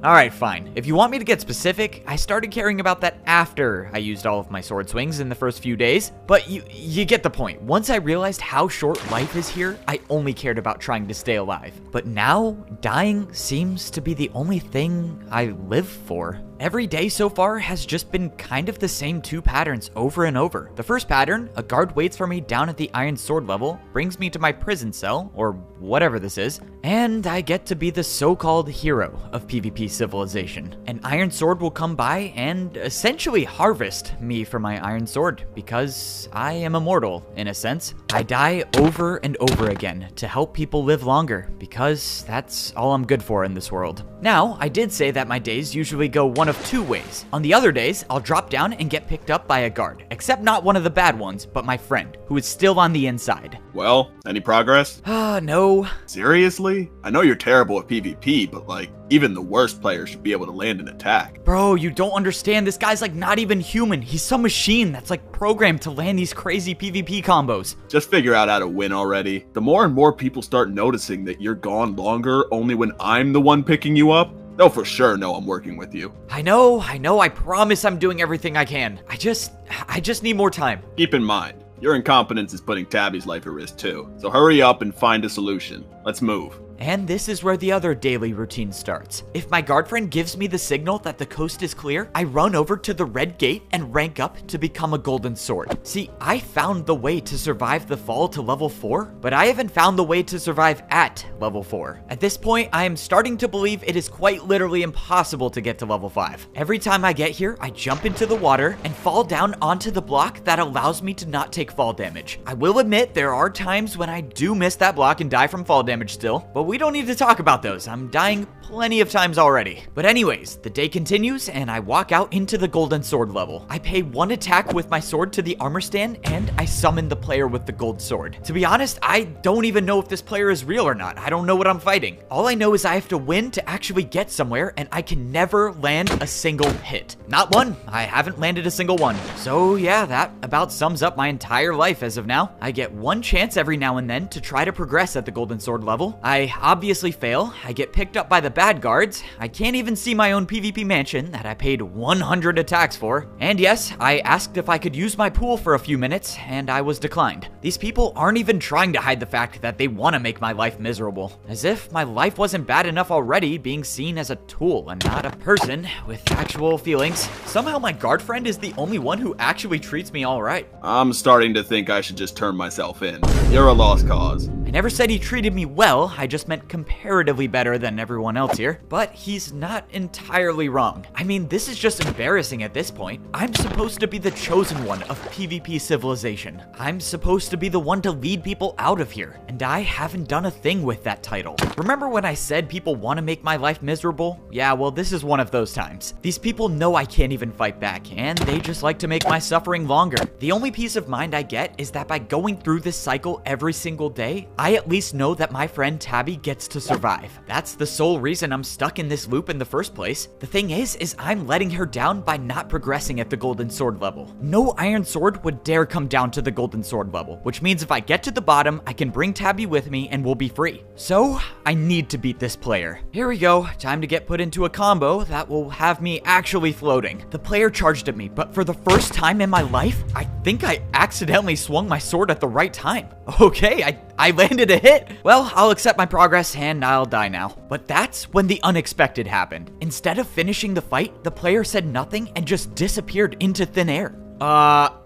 Alright, fine. If you want me to get specific, I started caring about that after I used all of my sword swings in the first few days. But you get the point. Once I realized how short life is here, I only cared about trying to stay alive. But now, dying seems to be the only thing I live for. Every day so far has just been kind of the same two patterns over and over. The first pattern, a guard waits for me down at the iron sword level, brings me to my prison cell, or whatever this is, and I get to be the so-called hero of PvP civilization. An iron sword will come by and essentially harvest me for my iron sword, because I am immortal, in a sense. I die over and over again to help people live longer, because that's all I'm good for in this world. Now, I did say that my days usually go one of two ways. On the other days, I'll drop down and get picked up by a guard, except not one of the bad ones, but my friend, who is still on the inside. Well, any progress? No. Seriously? I know you're terrible at PvP, but like, even the worst players should be able to land an attack. Bro, you don't understand. This guy's like not even human. He's some machine that's like programmed to land these crazy PvP combos. Just figure out how to win already. The more and more people start noticing that you're gone longer only when I'm the one picking you up, they'll for sure know I'm working with you. I know. I promise I'm doing everything I can. I just need more time. Keep in mind, your incompetence is putting Tabby's life at risk too. So hurry up and find a solution. Let's move. And this is where the other daily routine starts. If my guard friend gives me the signal that the coast is clear, I run over to the red gate and rank up to become a golden sword. See, I found the way to survive the fall to level 4, but I haven't found the way to survive at level 4. At this point, I am starting to believe it is quite literally impossible to get to level 5. Every time I get here, I jump into the water and fall down onto the block that allows me to not take fall damage. I will admit there are times when I do miss that block and die from fall damage still, but we don't need to talk about those. I'm dying plenty of times already. But anyways, the day continues and I walk out into the golden sword level. I pay one attack with my sword to the armor stand and I summon the player with the gold sword. To be honest, I don't even know if this player is real or not. I don't know what I'm fighting. All I know is I have to win to actually get somewhere and I can never land a single hit. Not one. I haven't landed a single one. So yeah, that about sums up my entire life as of now. I get one chance every now and then to try to progress at the golden sword level. I obviously fail. I get picked up by the bad guards. I can't even see my own PvP mansion that I paid 100 attacks for. And yes, I asked if I could use my pool for a few minutes, and I was declined. These people aren't even trying to hide the fact that they want to make my life miserable. As if my life wasn't bad enough already, being seen as a tool and not a person with actual feelings. Somehow my guard friend is the only one who actually treats me alright. I'm starting to think I should just turn myself in. You're a lost cause. I never said he treated me well, I just meant comparatively better than everyone else here, but he's not entirely wrong. I mean, this is just embarrassing at this point. I'm supposed to be the chosen one of PvP civilization. I'm supposed to be the one to lead people out of here, and I haven't done a thing with that title. Remember when I said people want to make my life miserable? Yeah, well, this is one of those times. These people know I can't even fight back, and they just like to make my suffering longer. The only peace of mind I get is that by going through this cycle every single day, I at least know that my friend Tabby gets to survive. That's the sole reason I'm stuck in this loop in the first place. The thing is I'm letting her down by not progressing at the golden sword level. No iron sword would dare come down to the golden sword level, which means if I get to the bottom, I can bring Tabby with me and we'll be free. So, I need to beat this player. Here we go, time to get put into a combo that will have me actually floating. The player charged at me, but for the first time in my life, I think I accidentally swung my sword at the right time. Okay, I landed a hit. Well, I'll accept my progress and I'll die now. But that's when the unexpected happened. Instead of finishing the fight, the player said nothing and just disappeared into thin air.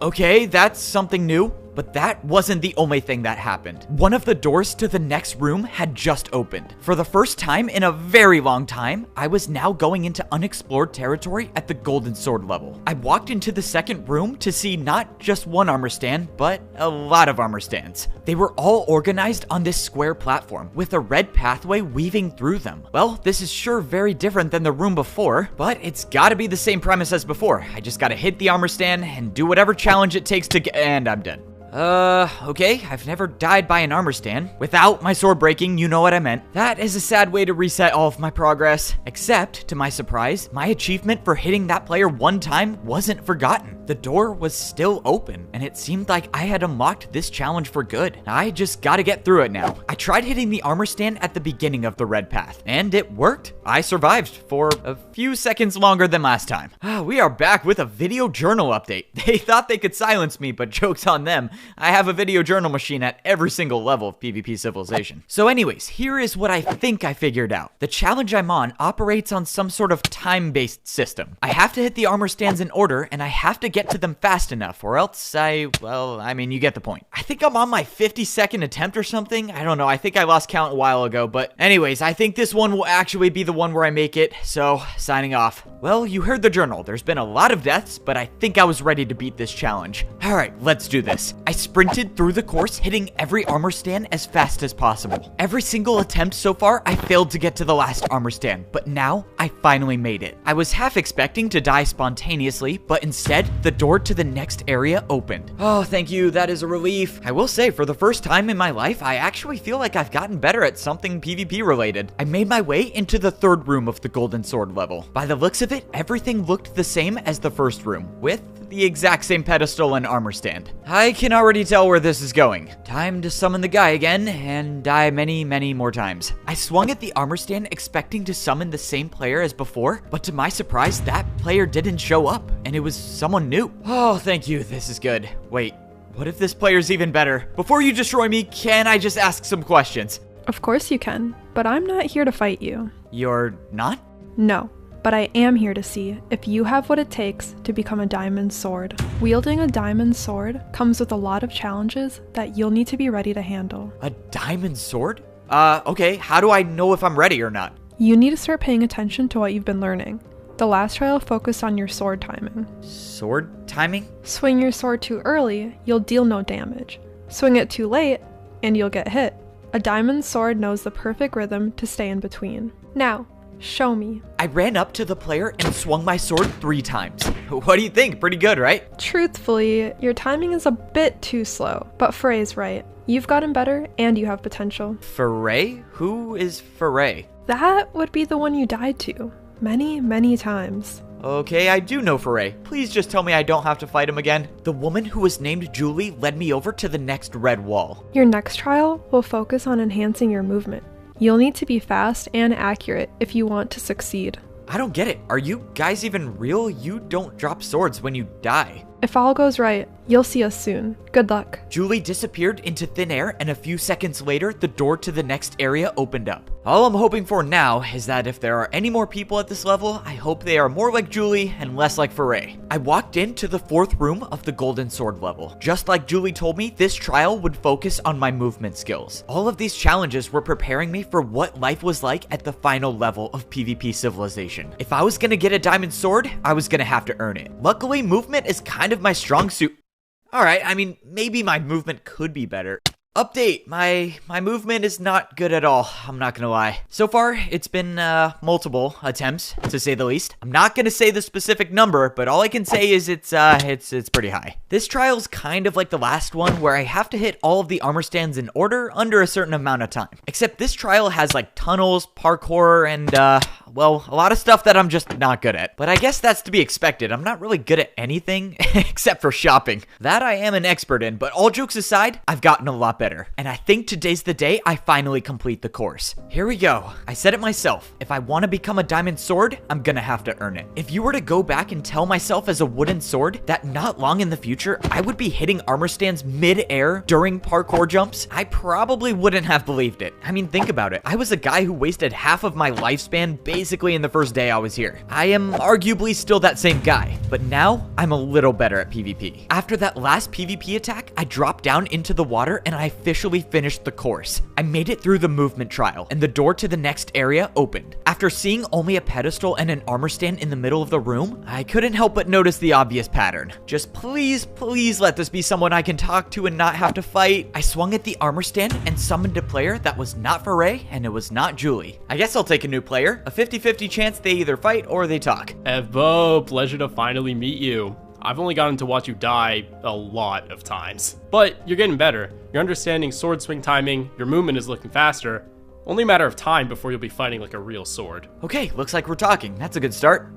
Okay, that's something new. But that wasn't the only thing that happened. One of the doors to the next room had just opened. For the first time in a very long time, I was now going into unexplored territory at the golden sword level. I walked into the second room to see not just one armor stand, but a lot of armor stands. They were all organized on this square platform, with a red pathway weaving through them. Well, this is sure very different than the room before, but it's gotta be the same premise as before. I just gotta hit the armor stand and do whatever challenge it takes to get, and I'm dead. Okay, I've never died by an armor stand. Without my sword breaking, you know what I meant. That is a sad way to reset all of my progress. Except, to my surprise, my achievement for hitting that player one time wasn't forgotten. the door was still open, and it seemed like I had unlocked this challenge for good. I just gotta get through it now. I tried hitting the armor stand at the beginning of the red path, and it worked. I survived for a few seconds longer than last time. We are back with a video journal update. They thought they could silence me, but joke's on them. I have a video journal machine at every single level of PvP Civilization. So anyways, here is what I think I figured out. The challenge I'm on operates on some sort of time-based system. I have to hit the armor stands in order, and I have to get to them fast enough, or else I mean, you get the point. I think I'm on my 52nd attempt or something. I don't know. I think I lost count a while ago, but anyways, I think this one will actually be the one where I make it, so signing off. Well, you heard the journal. There's been a lot of deaths, but I think I was ready to beat this challenge. All right, let's do this. I sprinted through the course, hitting every armor stand as fast as possible. Every single attempt so far, I failed to get to the last armor stand, but now I finally made it. I was half expecting to die spontaneously, but instead, the door to the next area opened. Oh, thank you. That is a relief. I will say, for the first time in my life, I actually feel like I've gotten better at something PvP related. I made my way into the third room of the Golden Sword level. By the looks of it, everything looked the same as the first room, with the exact same pedestal and armor stand. I can already tell where this is going. Time to summon the guy again and die many, many more times. I swung at the armor stand expecting to summon the same player as before, but to my surprise, that player didn't show up, and it was someone new. Oh, thank you. This is good. Wait, what if this player's even better? Before you destroy me, can I just ask some questions? Of course you can, but I'm not here to fight you. You're not? No. But I am here to see if you have what it takes to become a diamond sword. Wielding a diamond sword comes with a lot of challenges that you'll need to be ready to handle. A diamond sword? Okay, how do I know if I'm ready or not? You need to start paying attention to what you've been learning. The last trial focused on your sword timing. Sword timing? Swing your sword too early, you'll deal no damage. Swing it too late, and you'll get hit. A diamond sword knows the perfect rhythm to stay in between. Now, show me. I ran up to the player and swung my sword 3 times. What do you think? Pretty good, right? Truthfully, your timing is a bit too slow, but Frey's right. You've gotten better and you have potential. Foray? Who is Foray? That would be the one you died to. Many, many times. Okay, I do know Foray. Please just tell me I don't have to fight him again. The woman who was named Julie led me over to the next red wall. Your next trial will focus on enhancing your movement. You'll need to be fast and accurate if you want to succeed. I don't get it. Are you guys even real? You don't drop swords when you die. If all goes right, you'll see us soon. Good luck. Julie disappeared into thin air, and a few seconds later, the door to the next area opened up. All I'm hoping for now is that if there are any more people at this level, I hope they are more like Julie and less like Foray. I walked into the 4th room of the Golden Sword level. Just like Julie told me, this trial would focus on my movement skills. All of these challenges were preparing me for what life was like at the final level of PvP Civilization. If I was gonna get a diamond sword, I was gonna have to earn it. Luckily, movement is kind of my strong suit. Alright, I mean, maybe my movement could be better. Update, my movement is not good at all, I'm not gonna lie. So far, it's been multiple attempts, to say the least. I'm not gonna say the specific number, but all I can say is it's pretty high. This trial's kind of like the last one, where I have to hit all of the armor stands in order under a certain amount of time. Except this trial has like tunnels, parkour, and well, a lot of stuff that I'm just not good at. But I guess that's to be expected. I'm not really good at anything except for shopping. That I am an expert in, but all jokes aside, I've gotten a lot better. And I think today's the day I finally complete the course. Here we go. I said it myself. If I want to become a diamond sword, I'm gonna have to earn it. If you were to go back and tell myself as a wooden sword that not long in the future, I would be hitting armor stands mid-air during parkour jumps, I probably wouldn't have believed it. I mean, think about it. I was a guy who wasted half of my lifespan basically in the first day I was here. I am arguably still that same guy, but now I'm a little better at PvP. After that last PvP attack, I dropped down into the water and I officially finished the course. I made it through the movement trial and the door to the next area opened. After seeing only a pedestal and an armor stand in the middle of the room, I couldn't help but notice the obvious pattern. Just please let this be someone I can talk to and not have to fight. I swung at the armor stand and summoned a player that was not Foray and it was not Julie. I guess I'll take a new player. A 50-50 chance they either fight or they talk. Evbo, pleasure to finally meet you. I've only gotten to watch you die a lot of times. But you're getting better. You're understanding sword swing timing, your movement is looking faster. Only a matter of time before you'll be fighting like a real sword. Okay, looks like we're talking. That's a good start.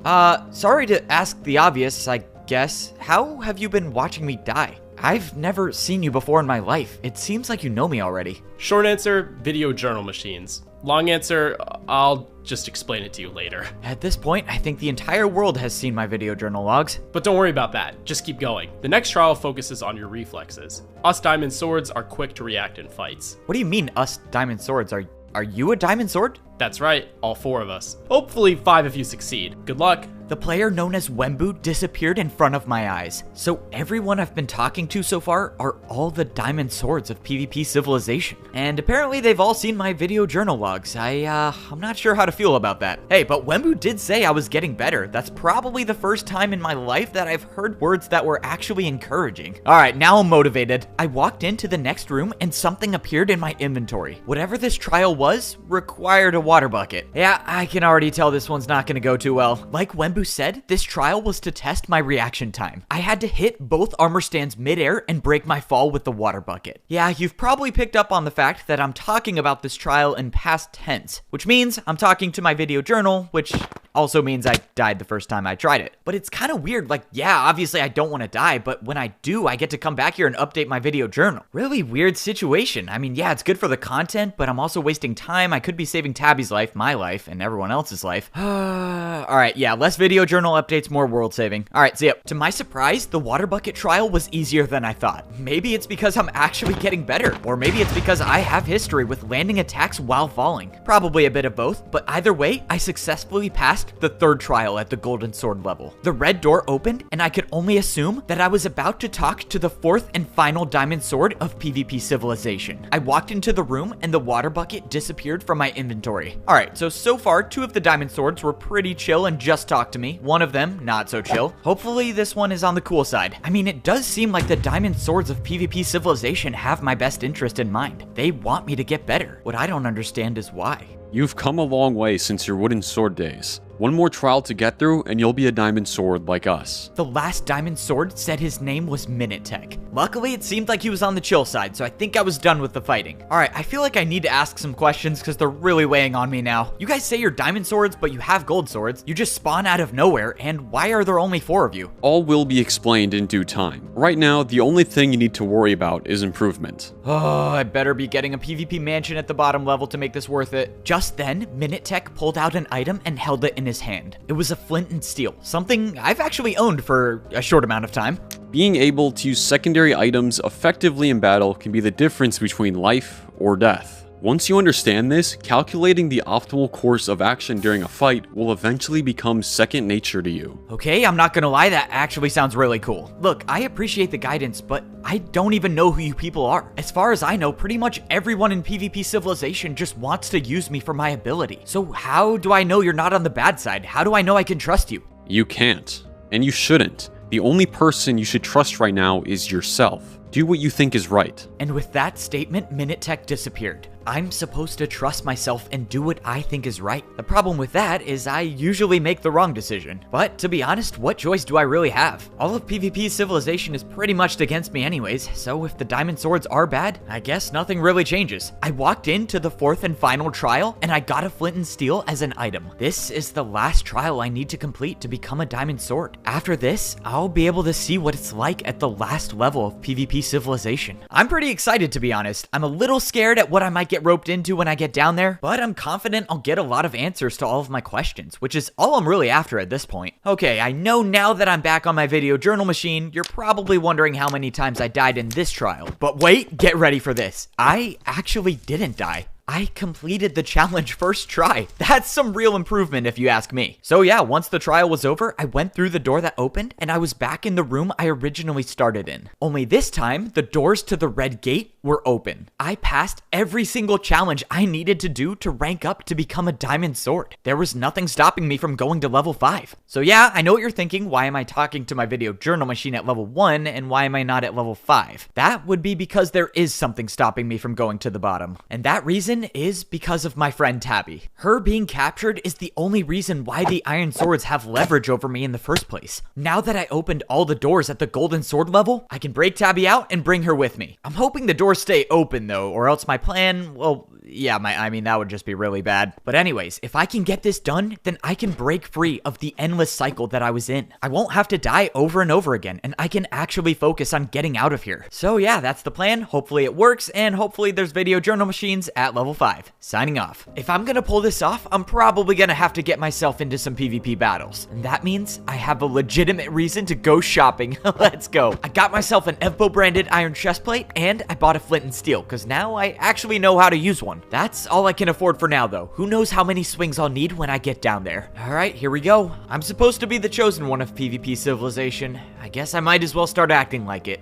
Sorry to ask the obvious. I guess. How have you been watching me die? I've never seen you before in my life. It seems like you know me already. Short answer, video journal machines. Long answer, I'll just explain it to you later. At this point, I think the entire world has seen my video journal logs. But don't worry about that, just keep going. The next trial focuses on your reflexes. Us diamond swords are quick to react in fights. What do you mean, us diamond swords? Are you a diamond sword? That's right, all 4 of us. Hopefully 5 if you succeed. Good luck. The player known as Wembu disappeared in front of my eyes. So everyone I've been talking to so far are all the diamond swords of PvP Civilization. And apparently they've all seen my video journal logs. I'm not sure how to feel about that. Hey, but Wembu did say I was getting better. That's probably the first time in my life that I've heard words that were actually encouraging. All right, now I'm motivated. I walked into the next room and something appeared in my inventory. Whatever this trial was, required a water bucket. Yeah, I can already tell this one's not gonna go too well. Like Wembu said, this trial was to test my reaction time. I had to hit both armor stands midair and break my fall with the water bucket. Yeah, you've probably picked up on the fact that I'm talking about this trial in past tense, which means I'm talking to my video journal, which also means I died the first time I tried it. But it's kind of weird, like, yeah, obviously I don't want to die, but when I do, I get to come back here and update my video journal. Really weird situation. I mean, yeah, it's good for the content, but I'm also wasting time. I could be saving Tabby's life, my life, and everyone else's life. Alright, yeah, less video journal updates, more world saving. Alright, see ya. To my surprise, the water bucket trial was easier than I thought. Maybe it's because I'm actually getting better, or maybe it's because I have history with landing attacks while falling. Probably a bit of both, but either way, I successfully passed the 3rd trial at the golden sword level. The red door opened, and I could only assume that I was about to talk to the 4th and final diamond sword of PvP Civilization. I walked into the room, and the water bucket disappeared from my inventory. Alright, so far, 2 of the diamond swords were pretty chill and just talked to me. One of them, not so chill. Hopefully, this one is on the cool side. I mean, it does seem like the diamond swords of PvP Civilization have my best interest in mind. They want me to get better. What I don't understand is why. You've come a long way since your wooden sword days. One more trial to get through and you'll be a diamond sword like us. The last diamond sword said his name was Minutech. Luckily, it seemed like he was on the chill side, so I think I was done with the fighting. Alright, I feel like I need to ask some questions because they're really weighing on me now. You guys say you're diamond swords, but you have gold swords. You just spawn out of nowhere, and why are there only 4 of you? All will be explained in due time. Right now, the only thing you need to worry about is improvement. Oh, I better be getting a PvP mansion at the bottom level to make this worth it. Just then, Minutech pulled out an item and held it in his hand. It was a flint and steel, something I've actually owned for a short amount of time. Being able to use secondary items effectively in battle can be the difference between life or death. Once you understand this, calculating the optimal course of action during a fight will eventually become second nature to you. Okay, I'm not gonna lie, that actually sounds really cool. Look, I appreciate the guidance, but I don't even know who you people are. As far as I know, pretty much everyone in PvP Civilization just wants to use me for my ability. So how do I know you're not on the bad side? How do I know I can trust you? You can't, and you shouldn't. The only person you should trust right now is yourself. Do what you think is right. And with that statement, Minutech disappeared. I'm supposed to trust myself and do what I think is right. The problem with that is I usually make the wrong decision. But to be honest, what choice do I really have? All of PvP Civilization is pretty much against me anyways, so if the diamond swords are bad, I guess nothing really changes. I walked into the 4th and final trial, and I got a flint and steel as an item. This is the last trial I need to complete to become a diamond sword. After this, I'll be able to see what it's like at the last level of PvP Civilization. I'm pretty excited, to be honest. I'm a little scared at what I might get roped into when I get down there, but I'm confident I'll get a lot of answers to all of my questions, which is all I'm really after at this point. Okay, I know now that I'm back on my video journal machine, you're probably wondering how many times I died in this trial. But wait, get ready for this. I actually didn't die. I completed the challenge first try. That's some real improvement if you ask me. So yeah, once the trial was over, I went through the door that opened and I was back in the room I originally started in. Only this time, the doors to the red gate were open. I passed every single challenge I needed to do to rank up to become a diamond sword. There was nothing stopping me from going to level 5. So yeah, I know what you're thinking. Why am I talking to my video journal machine at level 1 and why am I not at level 5? That would be because there is something stopping me from going to the bottom. And that reason is because of my friend Tabby. Her being captured is the only reason why the iron swords have leverage over me in the first place. Now that I opened all the doors at the golden sword level, I can break Tabby out and bring her with me. I'm hoping the doors stay open though, or else my plan, well, yeah, I mean, that would just be really bad. But anyways, if I can get this done, then I can break free of the endless cycle that I was in. I won't have to die over and over again, and I can actually focus on getting out of here. So yeah, that's the plan. Hopefully it works, and hopefully there's video journal machines at level 5. Signing off. If I'm gonna pull this off, I'm probably gonna have to get myself into some PvP battles. And that means I have a legitimate reason to go shopping. Let's go. I got myself an Evbo branded iron chestplate, and I bought a flint and steel, because now I actually know how to use one. That's all I can afford for now, though. Who knows how many swings I'll need when I get down there. Alright, here we go. I'm supposed to be the chosen one of PvP civilization. I guess I might as well start acting like it.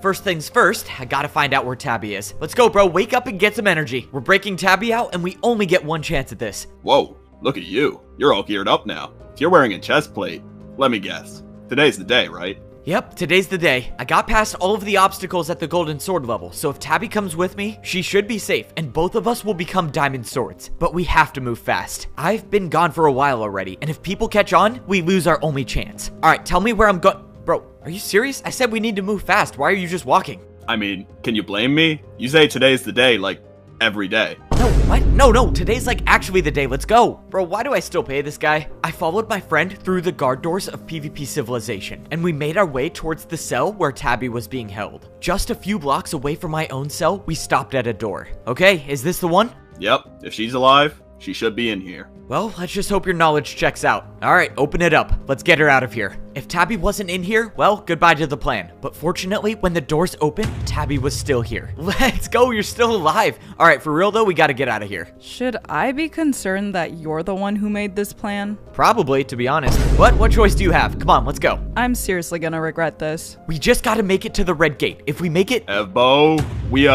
First things first, I gotta find out where Tabby is. Let's go, bro. Wake up and get some energy. We're breaking Tabby out, and we only get one chance at this. Whoa, look at you. You're all geared up now. If you're wearing a chest plate, let me guess. Today's the day, right? Yep, today's the day. I got past all of the obstacles at the golden sword level, so if Tabby comes with me, she should be safe, and both of us will become diamond swords. But we have to move fast. I've been gone for a while already, and if people catch on, we lose our only chance. Alright, tell me where I'm going. Bro, are you serious? I said we need to move fast. Why are you just walking? I mean, can you blame me? You say today's the day, like, every day. No, what? No, today's like actually the day. Let's go. Bro, why do I still pay this guy? I followed my friend through the guard doors of PvP civilization, and we made our way towards the cell where Tabby was being held. Just a few blocks away from my own cell, we stopped at a door. Okay, is this the one? Yep, if she's alive, she should be in here. Well, let's just hope your knowledge checks out. Alright, open it up. Let's get her out of here. If Tabby wasn't in here, well, goodbye to the plan. But fortunately, when the doors opened, Tabby was still here. Let's go, you're still alive. Alright, for real though, we gotta get out of here. Should I be concerned that you're the one who made this plan? Probably, to be honest. But what choice do you have? Come on, let's go. I'm seriously gonna regret this. We just gotta make it to the red gate. If we make it... Evbo, we,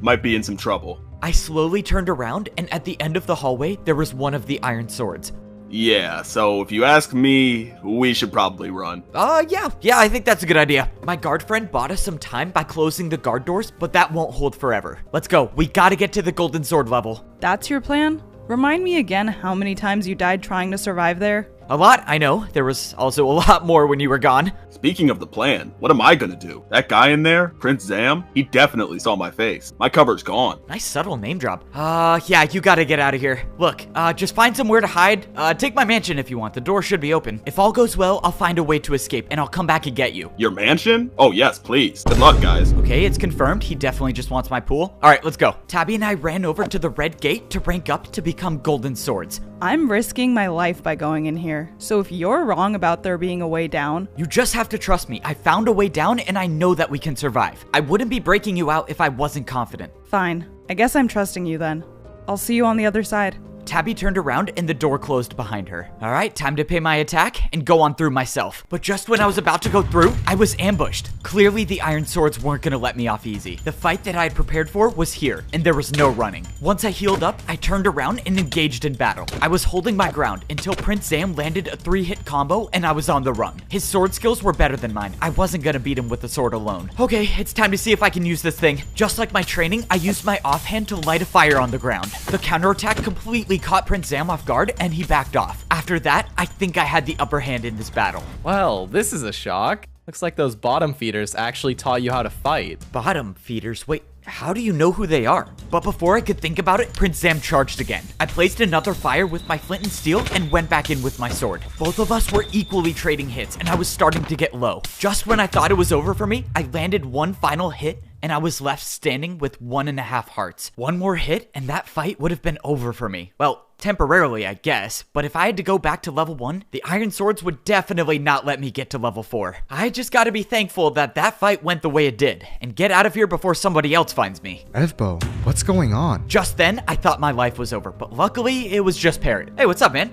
might be in some trouble. I slowly turned around, and at the end of the hallway, there was one of the iron swords. Yeah, so if you ask me, we should probably run. Yeah, I think that's a good idea. My guard friend bought us some time by closing the guard doors, but that won't hold forever. Let's go. We gotta get to the golden sword level. That's your plan? Remind me again how many times you died trying to survive there? A lot, I know. There was also a lot more when you were gone. Speaking of the plan, what am I gonna do? That guy in there, Prince Zam, he definitely saw my face. My cover's gone. Nice subtle name drop. Yeah, you gotta get out of here. Look, just find somewhere to hide. Take my mansion if you want. The door should be open. If all goes well, I'll find a way to escape, and I'll come back and get you. Your mansion? Oh yes, please. Good luck, guys. Okay, it's confirmed. He definitely just wants my pool. Alright, let's go. Tabby and I ran over to the red gate to rank up to become golden swords. I'm risking my life by going in here, so if you're wrong about there being a way down... You just have to trust me. I found a way down, and I know that we can survive. I wouldn't be breaking you out if I wasn't confident. Fine. I guess I'm trusting you then. I'll see you on the other side. Tabby turned around and the door closed behind her. Alright, time to pay my attack and go on through myself. But just when I was about to go through, I was ambushed. Clearly the iron swords weren't gonna let me off easy. The fight that I had prepared for was here, and there was no running. Once I healed up, I turned around and engaged in battle. I was holding my ground until Prince Zam landed a 3-hit combo and I was on the run. His sword skills were better than mine. I wasn't gonna beat him with the sword alone. Okay, it's time to see if I can use this thing. Just like my training, I used my offhand to light a fire on the ground. The counterattack completely caught Prince Zam off guard and he backed off. After that, I think I had the upper hand in this battle. Well, this is a shock. Looks like those bottom feeders actually taught you how to fight. Bottom feeders? Wait, how do you know who they are? But before I could think about it, Prince Zam charged again. I placed another fire with my flint and steel and went back in with my sword. Both of us were equally trading hits and I was starting to get low. Just when I thought it was over for me, I landed one final hit and I was left standing with 1.5 hearts. One more hit and that fight would have been over for me. Well, temporarily, I guess, but if I had to go back to level 1, the iron swords would definitely not let me get to level 4. I just gotta be thankful that that fight went the way it did, and get out of here before somebody else finds me. Evbo, what's going on? Just then, I thought my life was over, but luckily, it was just Parrot. Hey, what's up, man?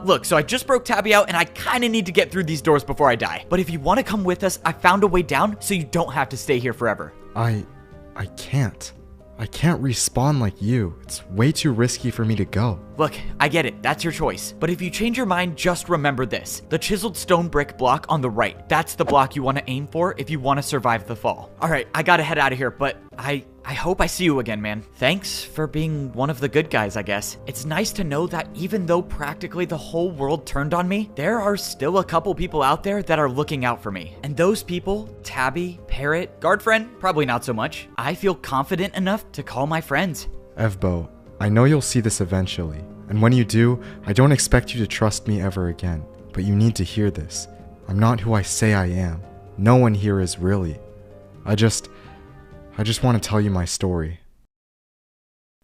Look, so I just broke Tabby out, and I kinda need to get through these doors before I die. But if you wanna come with us, I found a way down, so you don't have to stay here forever. I can't. I can't respawn like you. It's way too risky for me to go. Look, I get it. That's your choice. But if you change your mind, just remember this. The chiseled stone brick block on the right. That's the block you want to aim for if you want to survive the fall. Alright, I gotta head out of here, but I hope I see you again, man. Thanks for being one of the good guys, I guess. It's nice to know that even though practically the whole world turned on me, there are still a couple people out there that are looking out for me. And those people, Tabby, Parrot, guard friend, probably not so much. I feel confident enough to call my friends. Evbo, I know you'll see this eventually, and when you do, I don't expect you to trust me ever again. But you need to hear this. I'm not who I say I am. No one here is really. I just want to tell you my story.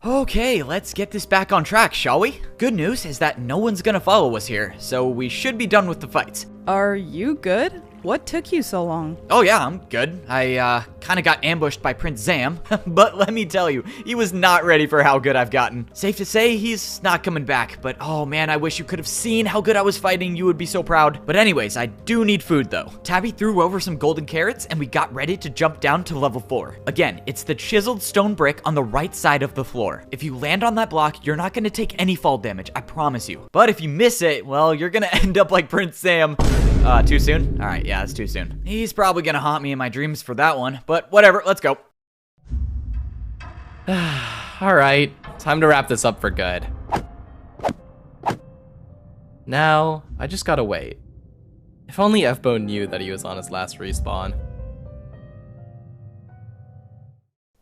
Okay, let's get this back on track, shall we? Good news is that no one's gonna follow us here, so we should be done with the fights. Are you good? What took you so long? Oh yeah, I'm good. I kinda got ambushed by Prince Zam, but let me tell you, he was not ready for how good I've gotten. Safe to say, he's not coming back, but oh man, I wish you could have seen how good I was fighting. You would be so proud. But anyways, I do need food though. Tabby threw over some golden carrots and we got ready to jump down to level 4. Again, it's the chiseled stone brick on the right side of the floor. If you land on that block, you're not gonna take any fall damage, I promise you. But if you miss it, well, you're gonna end up like Prince Sam. Too soon? Alright, yeah, it's too soon. He's probably gonna haunt me in my dreams for that one, but whatever, let's go. Alright, time to wrap this up for good. Now, I just gotta wait. If only Evbo knew that he was on his last respawn.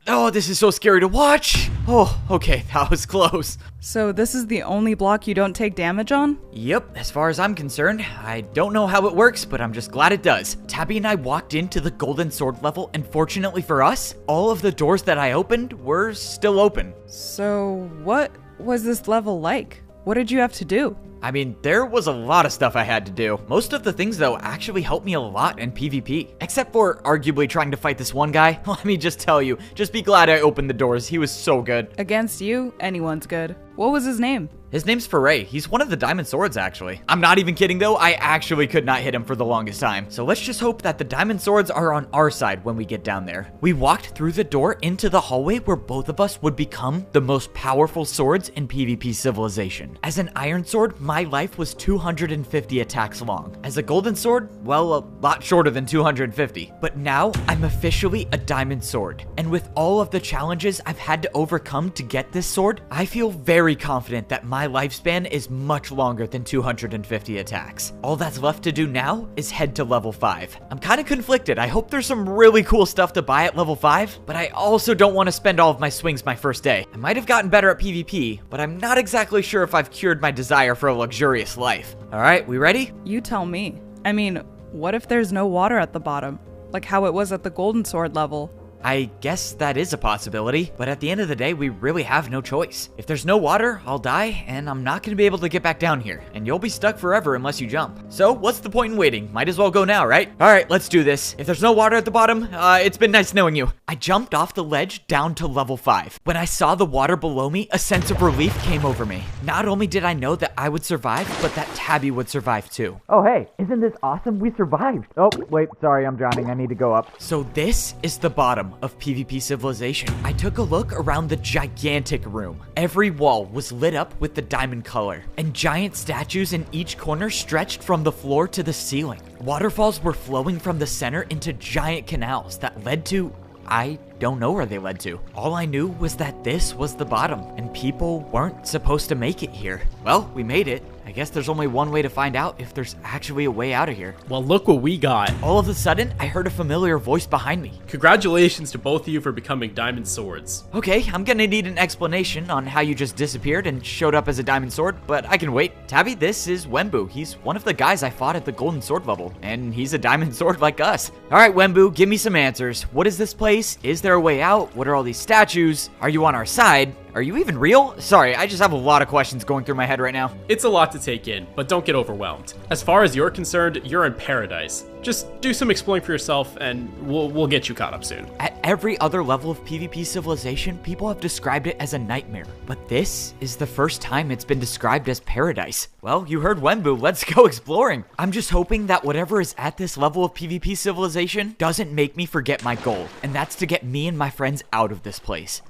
Oh, this is so scary to watch. Oh, okay, that was close. So this is the only block you don't take damage on? Yep, as far as I'm concerned, I don't know how it works, but I'm just glad it does. Tabby and I walked into the golden sword level, and fortunately for us, all of the doors that I opened were still open. So what was this level like? What did you have to do? I mean, there was a lot of stuff I had to do. Most of the things, though, actually helped me a lot in PvP. Except for arguably trying to fight this one guy. Let me just tell you, just be glad I opened the doors. He was so good. Against you, anyone's good. What was his name? His name's Foray. He's one of the diamond swords, actually. I'm not even kidding, though. I actually could not hit him for the longest time. So let's just hope that the diamond swords are on our side when we get down there. We walked through the door into the hallway where both of us would become the most powerful swords in PvP Civilization. As an iron sword, my life was 250 attacks long. As a golden sword, well, a lot shorter than 250. But now, I'm officially a diamond sword. And with all of the challenges I've had to overcome to get this sword, I feel very confident that my lifespan is much longer than 250 attacks. All that's left to do now is head to level 5. I'm kind of conflicted. I hope there's some really cool stuff to buy at level 5, but I also don't want to spend all of my swings my first day. I might have gotten better at PvP, but I'm not exactly sure if I've cured my desire for a luxurious life. All right, we ready? You tell me. I mean, what if there's no water at the bottom? Like how it was at the golden sword level? I guess that is a possibility, but at the end of the day, we really have no choice. If there's no water, I'll die, and I'm not gonna be able to get back down here, and you'll be stuck forever unless you jump. So what's the point in waiting? Might as well go now, right? All right, let's do this. If there's no water at the bottom, it's been nice knowing you. I jumped off the ledge down to level 5. When I saw the water below me, a sense of relief came over me. Not only did I know that I would survive, but that Tabby would survive too. Oh hey, isn't this awesome? We survived. Oh, wait, sorry, I'm drowning. I need to go up. So this is the bottom of PvP Civilization. I took a look around the gigantic room. Every wall was lit up with the diamond color, and giant statues in each corner stretched from the floor to the ceiling. Waterfalls were flowing from the center into giant canals that led to... I don't know where they led to. All I knew was that this was the bottom, and people weren't supposed to make it here. Well, we made it. I guess there's only one way to find out if there's actually a way out of here. Well, look what we got. All of a sudden, I heard a familiar voice behind me. Congratulations to both of you for becoming diamond swords. Okay, I'm gonna need an explanation on how you just disappeared and showed up as a diamond sword, but I can wait. Tabby, this is Wembu. He's one of the guys I fought at the golden sword level, and he's a diamond sword like us. All right, Wembu, give me some answers. What is this place? Is there a way out? What are all these statues? Are you on our side? Are you even real? Sorry, I just have a lot of questions going through my head right now. It's a lot to take in, but don't get overwhelmed. As far as you're concerned, you're in paradise. Just do some exploring for yourself, and we'll get you caught up soon. At every other level of PvP Civilization, people have described it as a nightmare. But this is the first time it's been described as paradise. Well, you heard Wembu, let's go exploring. I'm just hoping that whatever is at this level of PvP Civilization doesn't make me forget my goal, and that's to get me and my friends out of this place.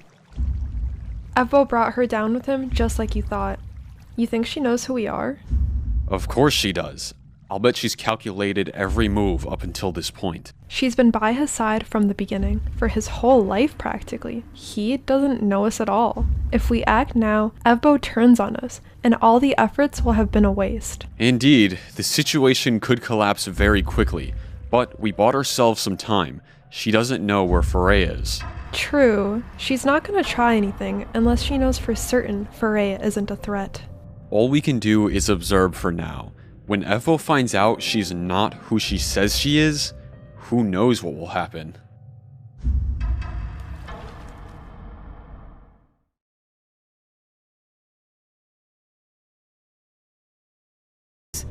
Evbo brought her down with him just like you thought. You think she knows who we are? Of course she does. I'll bet she's calculated every move up until this point. She's been by his side from the beginning, for his whole life practically. He doesn't know us at all. If we act now, Evbo turns on us, and all the efforts will have been a waste. Indeed, the situation could collapse very quickly, but we bought ourselves some time. She doesn't know where Foray is. True, she's not gonna try anything unless she knows for certain Foray isn't a threat. All we can do is observe for now. When Evbo finds out she's not who she says she is, who knows what will happen.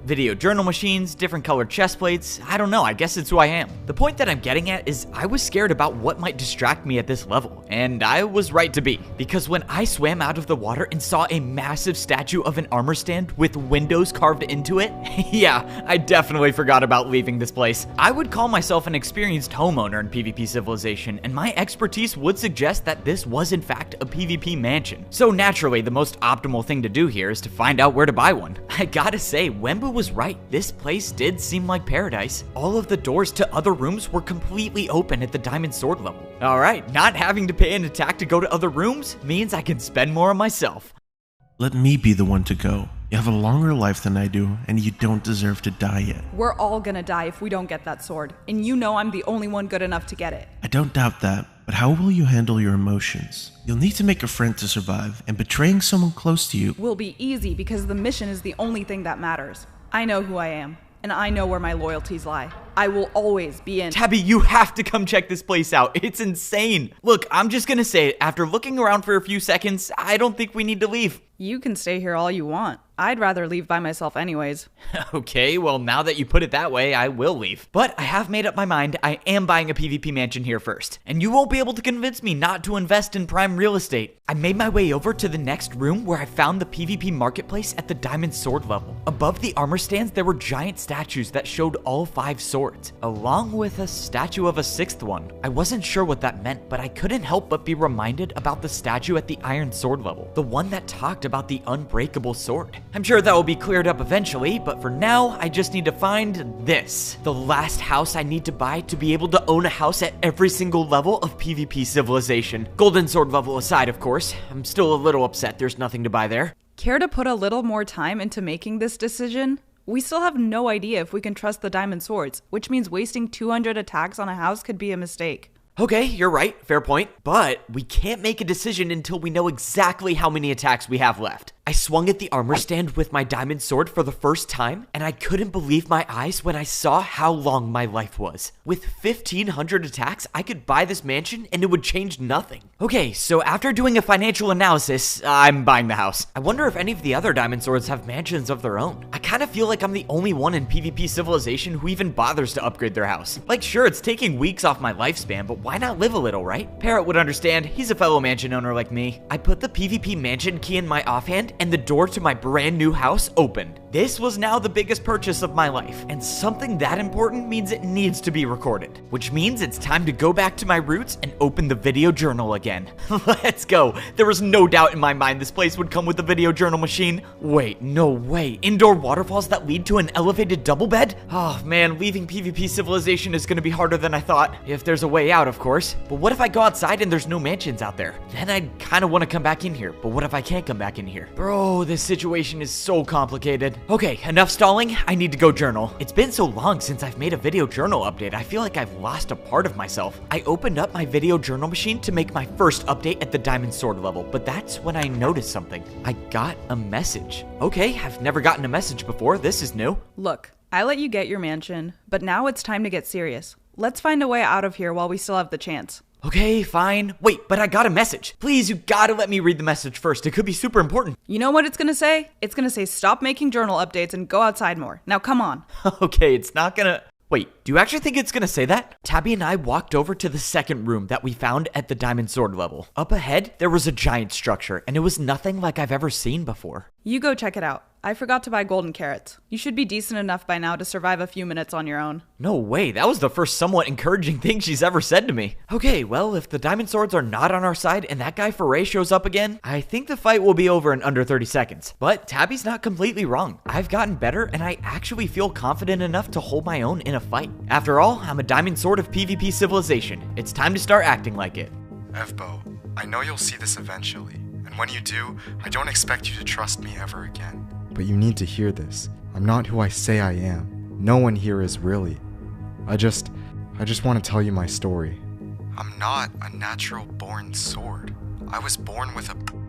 Video journal machines, different colored chest plates, I don't know, I guess it's who I am. The point that I'm getting at is I was scared about what might distract me at this level, and I was right to be. Because when I swam out of the water and saw a massive statue of an armor stand with windows carved into it, yeah, I definitely forgot about leaving this place. I would call myself an experienced homeowner in PvP Civilization, and my expertise would suggest that this was in fact a PvP mansion. So naturally, the most optimal thing to do here is to find out where to buy one. I gotta say, Wembu was right, this place did seem like paradise. All of the doors to other rooms were completely open at the Diamond Sword level. Alright, not having to pay an attack to go to other rooms means I can spend more on myself. Let me be the one to go. You have a longer life than I do, and you don't deserve to die yet. We're all gonna die if we don't get that sword, and you know I'm the only one good enough to get it. I don't doubt that, but how will you handle your emotions? You'll need to make a friend to survive, and betraying someone close to you Will be easy because the mission is the only thing that matters. I know who I am, and I know where my loyalties lie. I will always be in. Tabby, you have to come check this place out. It's insane. Look, I'm just gonna say it. After looking around for a few seconds, I don't think we need to leave. You can stay here all you want. I'd rather leave by myself anyways. Okay, well now that you put it that way, I will leave. But I have made up my mind, I am buying a PvP mansion here first. And you won't be able to convince me not to invest in prime real estate. I made my way over to the next room where I found the PvP marketplace at the Diamond Sword level. Above the armor stands, there were giant statues that showed all 5 swords, along with a statue of a 6th one. I wasn't sure what that meant, but I couldn't help but be reminded about the statue at the Iron Sword level, the one that talked about the unbreakable sword. I'm sure that will be cleared up eventually, but for now, I just need to find this. The last house I need to buy to be able to own a house at every single level of PvP Civilization. Golden Sword level aside, of course. I'm still a little upset there's nothing to buy there. Care to put a little more time into making this decision? We still have no idea if we can trust the Diamond Swords, which means wasting 200 attacks on a house could be a mistake. Okay, you're right, fair point. But we can't make a decision until we know exactly how many attacks we have left. I swung at the armor stand with my diamond sword for the first time, and I couldn't believe my eyes when I saw how long my life was. With 1,500 attacks, I could buy this mansion and it would change nothing. Okay, so after doing a financial analysis, I'm buying the house. I wonder if any of the other diamond swords have mansions of their own. I kind of feel like I'm the only one in PvP Civilization who even bothers to upgrade their house. Like, sure, it's taking weeks off my lifespan, but why not live a little, right? Parrot would understand. He's a fellow mansion owner like me. I put the PvP mansion key in my offhand, and the door to my brand new house opened. This was now the biggest purchase of my life, and something that important means it needs to be recorded, which means it's time to go back to my roots and open the video journal again. Let's go. There was no doubt in my mind this place would come with a video journal machine. Wait, no way. Indoor waterfalls that lead to an elevated double bed? Oh man, leaving PvP Civilization is gonna be harder than I thought. If there's a way out, of course. But what if I go outside and there's no mansions out there? Then I'd kinda wanna come back in here, but what if I can't come back in here? Bro, this situation is so complicated. Okay, enough stalling. I need to go journal. It's been so long since I've made a video journal update. I feel like I've lost a part of myself. I opened up my video journal machine to make my first update at the Diamond Sword level, but that's when I noticed something. I got a message. Okay, I've never gotten a message before. This is new. Look, I let you get your mansion, but now it's time to get serious. Let's find a way out of here while we still have the chance. Okay, fine. Wait, but I got a message. Please, you gotta let me read the message first. It could be super important. You know what it's gonna say? It's gonna say stop making journal updates and go outside more. Now come on. Okay, it's not gonna... Wait, do you actually think it's gonna say that? Tabby and I walked over to the second room that we found at the Diamond Sword level. Up ahead, there was a giant structure, and it was nothing like I've ever seen before. You go check it out. I forgot to buy golden carrots. You should be decent enough by now to survive a few minutes on your own. No way, that was the first somewhat encouraging thing she's ever said to me. Okay, well, if the diamond swords are not on our side and that guy Foray shows up again, I think the fight will be over in under 30 seconds. But Tabby's not completely wrong. I've gotten better and I actually feel confident enough to hold my own in a fight. After all, I'm a diamond sword of PvP Civilization. It's time to start acting like it. Evbo, I know you'll see this eventually, and when you do, I don't expect you to trust me ever again. But you need to hear this. I'm not who I say I am. No one here is really. I just want to tell you my story. I'm not a natural born sword. I was born with a...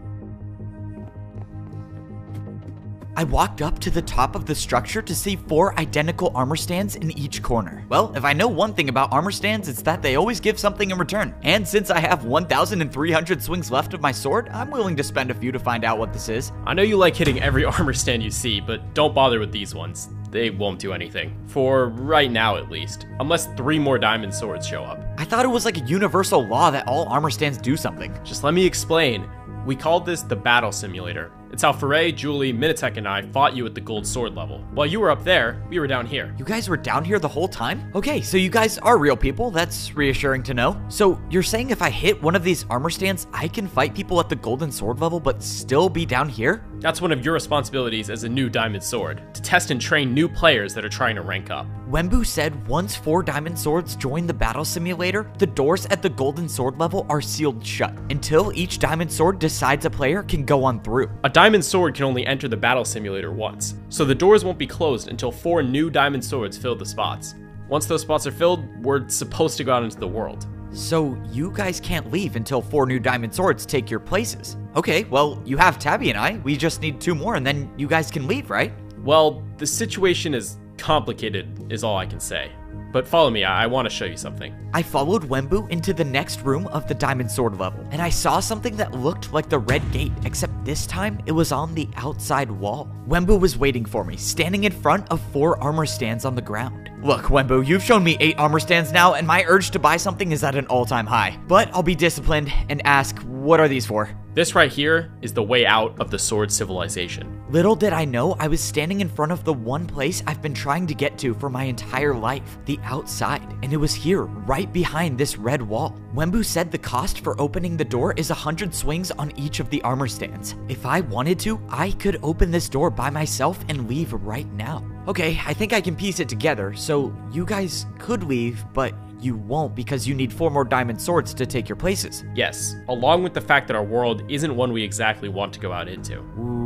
I walked up to the top of the structure to see 4 identical armor stands in each corner. Well, if I know one thing about armor stands, it's that they always give something in return. And since I have 1,300 swings left of my sword, I'm willing to spend a few to find out what this is. I know you like hitting every armor stand you see, but don't bother with these ones. They won't do anything. For right now, at least. Unless 3 more diamond swords show up. I thought it was like a universal law that all armor stands do something. Just let me explain. We called this the battle simulator. It's how Foray, Julie, Minitek, and I fought you at the gold sword level. While you were up there, we were down here. You guys were down here the whole time? Okay, so you guys are real people. That's reassuring to know. So you're saying if I hit one of these armor stands, I can fight people at the golden sword level but still be down here? That's one of your responsibilities as a new diamond sword, to test and train new players that are trying to rank up. Wenbu said once 4 diamond swords join the battle simulator, the doors at the golden sword level are sealed shut until each diamond sword decides a player can go on through. A diamond sword can only enter the battle simulator once, so the doors won't be closed until 4 new diamond swords fill the spots. Once those spots are filled, we're supposed to go out into the world. So you guys can't leave until 4 new diamond swords take your places. Okay, well, you have Tabby and I. We just need 2 more and then you guys can leave, right? Well, the situation is complicated, is all I can say. But follow me, I want to show you something. I followed Wenbu into the next room of the diamond sword level, and I saw something that looked like the red gate, except this time it was on the outside wall. Wenbu was waiting for me, standing in front of 4 armor stands on the ground. Look, Wenbu, you've shown me 8 armor stands now, and my urge to buy something is at an all-time high. But I'll be disciplined and ask, what are these for? This right here is the way out of the sword civilization. Little did I know I was standing in front of the one place I've been trying to get to for my entire life, the outside, and it was here, right behind this red wall. Wenbu said the cost for opening the door is 100 swings on each of the armor stands. If I wanted to, I could open this door by myself and leave right now. Okay, I think I can piece it together, so you guys could leave, but you won't because you need 4 more diamond swords to take your places. Yes, along with the fact that our world isn't one we exactly want to go out into.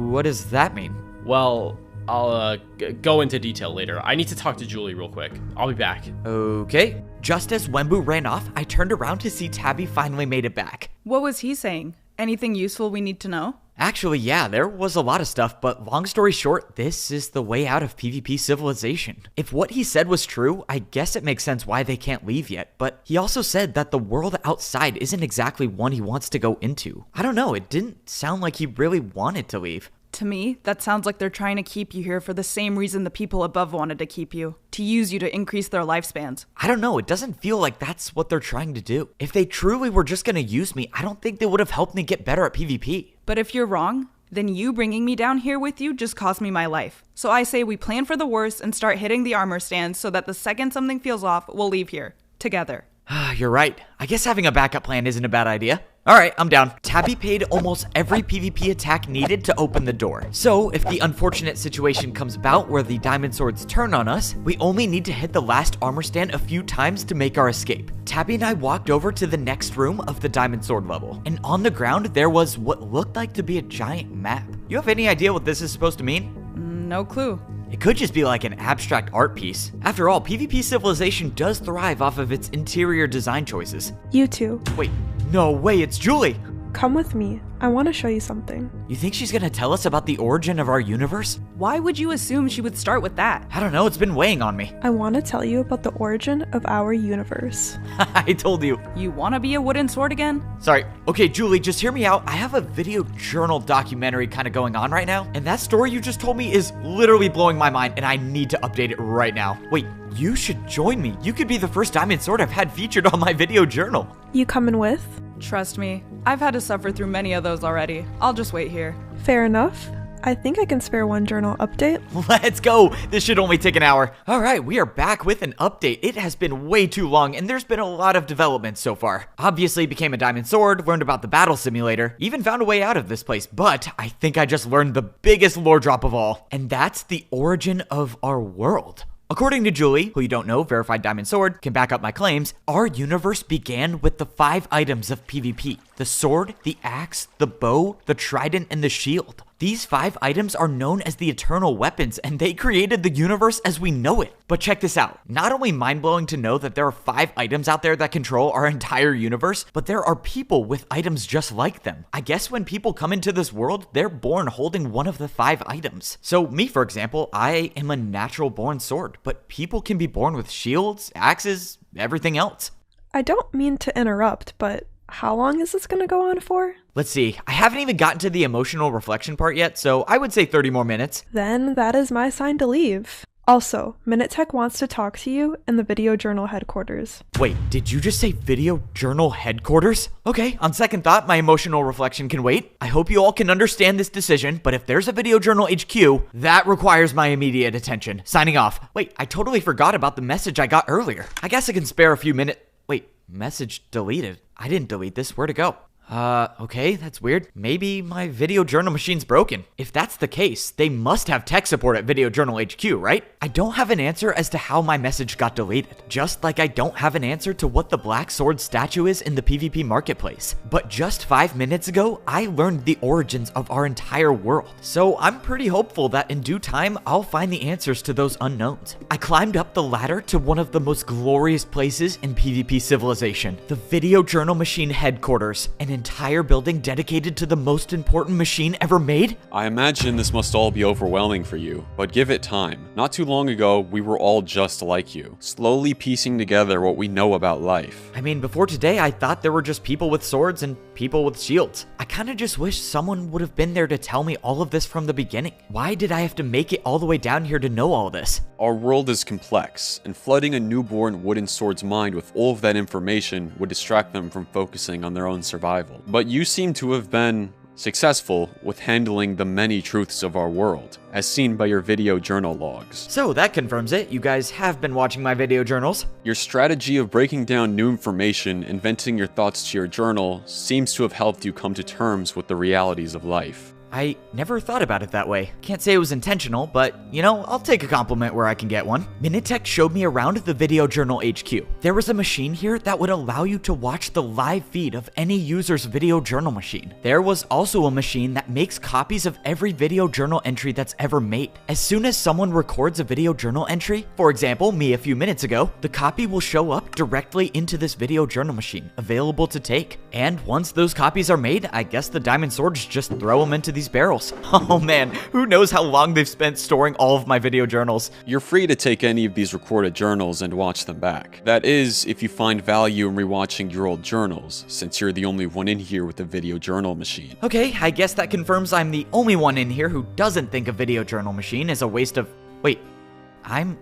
What does that mean? Well, I'll go into detail later. I need to talk to Julie real quick. I'll be back. Okay. Just as Wenbu ran off, I turned around to see Tabby finally made it back. What was he saying? Anything useful we need to know? Actually, yeah, there was a lot of stuff, but long story short, this is the way out of PvP civilization. If what he said was true, I guess it makes sense why they can't leave yet, but he also said that the world outside isn't exactly one he wants to go into. I don't know, it didn't sound like he really wanted to leave. To me, that sounds like they're trying to keep you here for the same reason the people above wanted to keep you. To use you to increase their lifespans. I don't know, it doesn't feel like that's what they're trying to do. If they truly were just gonna use me, I don't think they would have helped me get better at PvP. But if you're wrong, then you bringing me down here with you just cost me my life. So I say we plan for the worst and start hitting the armor stands so that the second something feels off, we'll leave here. Together. You're right. I guess having a backup plan isn't a bad idea. Alright, I'm down. Tabby paid almost every PvP attack needed to open the door. So, if the unfortunate situation comes about where the diamond swords turn on us, we only need to hit the last armor stand a few times to make our escape. Tabby and I walked over to the next room of the diamond sword level, and on the ground there was what looked like to be a giant map. You have any idea what this is supposed to mean? No clue. It could just be like an abstract art piece. After all, PvP civilization does thrive off of its interior design choices. You two, Wait, no way, it's Julie! come with me. I want to show you something. You think she's gonna tell us about the origin of our universe? Why would you assume she would start with that? I don't know, it's been weighing on me. I want to tell you about the origin of our universe. I told you. You wanna be a wooden sword again? Sorry. Okay, Julie, just hear me out. I have a video journal documentary kind of going on right now, and that story you just told me is literally blowing my mind, and I need to update it right now. Wait, you should join me. You could be the first diamond sword I've had featured on my video journal. You coming with? Trust me, I've had to suffer through many of those already. I'll just wait here. Fair enough. I think I can spare one journal update. Let's go. This should only take an hour. All right, we are back with an update. It has been way too long, and there's been a lot of development so far. Obviously became a diamond sword, learned about the battle simulator, even found a way out of this place, but I think I just learned the biggest lore drop of all, and that's the origin of our world. According to Julie, who you don't know, verified diamond sword, can back up my claims, our universe began with the 5 items of PvP. The sword, the axe, the bow, the trident, and the shield. These 5 items are known as the Eternal Weapons, and they created the universe as we know it. But check this out. Not only mind-blowing to know that there are 5 items out there that control our entire universe, but there are people with items just like them. I guess when people come into this world, they're born holding one of the 5 items. So me, for example, I am a natural-born sword, but people can be born with shields, axes, everything else. I don't mean to interrupt, but how long is this gonna go on for? Let's see, I haven't even gotten to the emotional reflection part yet, so I would say 30 more minutes. Then that is my sign to leave. Also, Minute Tech wants to talk to you in the Video Journal headquarters. Wait, did you just say Video Journal headquarters? Okay, on second thought, my emotional reflection can wait. I hope you all can understand this decision, but if there's a Video Journal HQ, that requires my immediate attention. Signing off. Wait, I totally forgot about the message I got earlier. I guess I can spare a few minutes. Wait, message deleted. I didn't delete this. Where'd it go? Okay, that's weird. Maybe my Video Journal machine's broken. If that's the case, they must have tech support at Video Journal HQ, right? I don't have an answer as to how my message got deleted, just like I don't have an answer to what the Black Sword statue is in the PvP marketplace. But just 5 minutes ago, I learned the origins of our entire world. So I'm pretty hopeful that in due time, I'll find the answers to those unknowns. I climbed up the ladder to one of the most glorious places in PvP civilization, the Video Journal machine headquarters, an entire building dedicated to the most important machine ever made? I imagine this must all be overwhelming for you, but give it time. Not too long ago, we were all just like you, slowly piecing together what we know about life. I mean, before today, I thought there were just people with swords and people with shields. I kinda just wish someone would have been there to tell me all of this from the beginning. Why did I have to make it all the way down here to know all this? Our world is complex, and flooding a newborn wooden sword's mind with all of that information would distract them from focusing on their own survival. But you seem to have been successful with handling the many truths of our world, as seen by your video journal logs. So that confirms it. You guys have been watching my video journals. Your strategy of breaking down new information and venting your thoughts to your journal seems to have helped you come to terms with the realities of life. I never thought about it that way. Can't say it was intentional, but, you know, I'll take a compliment where I can get one. Minitech showed me around the Video Journal HQ. There was a machine here that would allow you to watch the live feed of any user's video journal machine. There was also a machine that makes copies of every video journal entry that's ever made. As soon as someone records a video journal entry, for example, me a few minutes ago, the copy will show up directly into this video journal machine, available to take. And once those copies are made, I guess the diamond swords just throw them into these barrels. Oh man, who knows how long they've spent storing all of my video journals. You're free to take any of these recorded journals and watch them back. That is, if you find value in rewatching your old journals, since you're the only one in here with a video journal machine. Okay, I guess that confirms I'm the only one in here who doesn't think a video journal machine is a waste of... Wait, I'm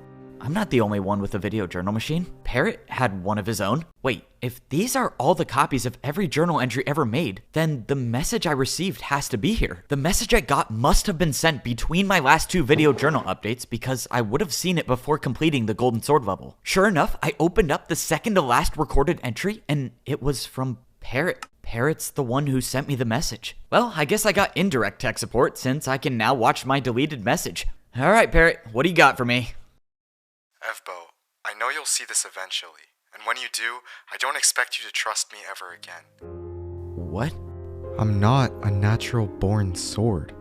not the only one with a video journal machine. Parrot had one of his own. Wait, if these are all the copies of every journal entry ever made, then the message I received has to be here. The message I got must have been sent between my last 2 video journal updates because I would have seen it before completing the golden sword level. Sure enough, I opened up the second to last recorded entry and it was from Parrot. Parrot's the one who sent me the message. Well, I guess I got indirect tech support since I can now watch my deleted message. All right, Parrot, what do you got for me? Evbo, I know you'll see this eventually, and when you do, I don't expect you to trust me ever again. What? I'm not a natural-born sword.